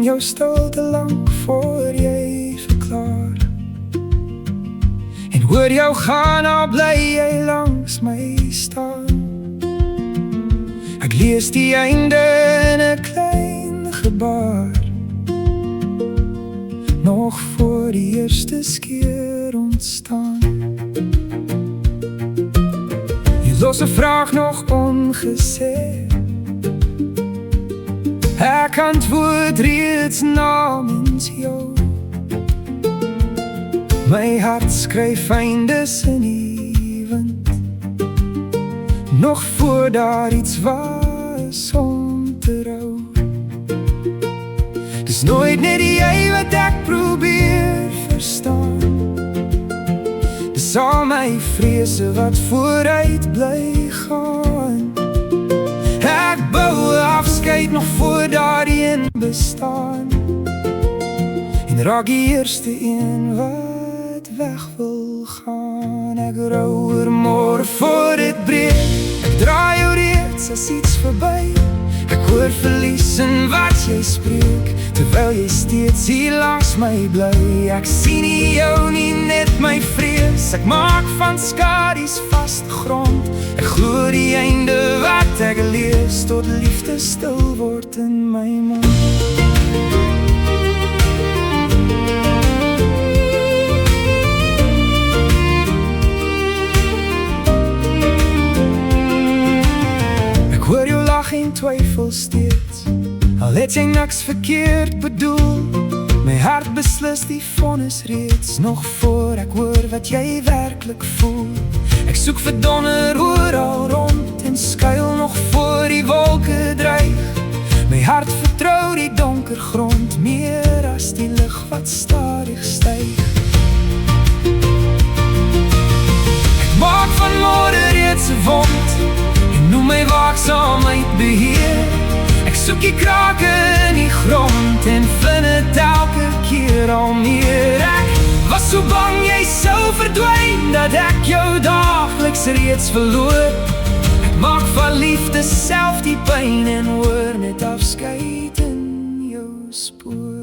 jou stil te lang voor jy verklaar. En hoor jou gaan, al bly jy langs my staan. Ek lees die einde in 'n klein gebaar, nog voor die eerste skeer ontstaan. Jy los 'n vraag nog ongesê, ek antwoord reeds namens jou. My hart skryf eindes in die wind, nog voor daar iets was om te rou. Dis nooit net jy wat ek probeer verstaan, dis al my vrese wat vooruit bly gaan. Ek bou afskeid nog voor daardie een bestaan, en raak die eerste een wat weg wil gaan. Ek rou oor môre voor dit breek, ek draai jou reeds as iets verby. Ek hoor verlies in wat jy spreek, terwyl jy steeds hier langs my bly. Ek sien nie jou nie, net my vrees. Ek maak van skadu's vaste grond. Ek glo die einde wat ek lees, tot liefde stil word in my mond. Hoor jou lach en twyfel steeds, al het jy niks verkeerd bedoel. My hart beslis die vonnis reeds, nog voor ek hoor wat jy werklik voel. Ek soek vir donder oral rond, en skuil nog voor die wolke dreig. My hart vertrou die donker grond, meer as die lig wat stadig styg. Ek maak van môre reeds 'n wond, noem my waaksaam uit beheer. Ek soek die krake in die grond, en vind het elke keer al meer. Ek was so bang jy sou verdwyn, dat ek jou daagliks reeds verloor. Ek maak van liefde self die pyn, en hoor net afskeid in jou spoor.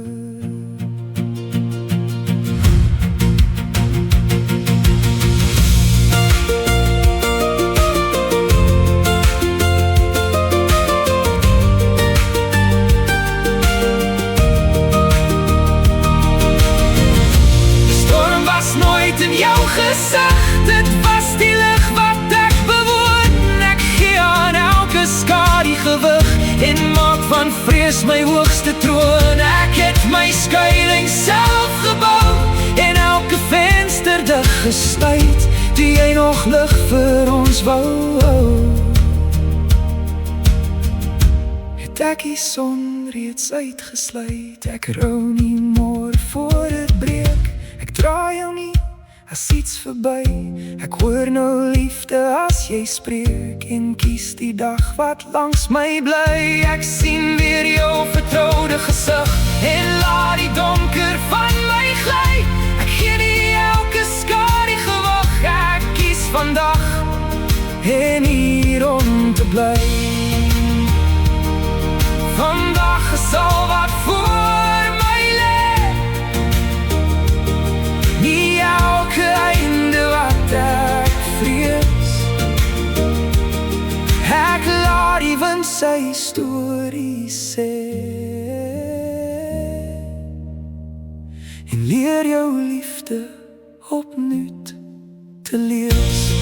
In jou gesig, dit was die lig wat ek bewoon. Ek gee aan elke skadu gewig, en maak van vrees my hoogste troon. Ek het my skuiling self gebou, en elke venster dig gesluit, toe jy nog lig vir ons wou. Het ek die son reeds uitgesluit, ek rou nie môre voor dit breek. Ek draai jou nie as iets verby, ek hoor nou liefde as jy spreek, en kies die dag wat langs my bly. Ek sien weer jou vertroude gesig, en laat die donker van my gly. Ek gee nie elke skadu gewig, ek kies vandag en hier om te bly. Vandag is al wat voor my lê, nie elke einde wat ek vrees. Ek laat die wind sy storie sê, en leer jou liefde opnuut te lees.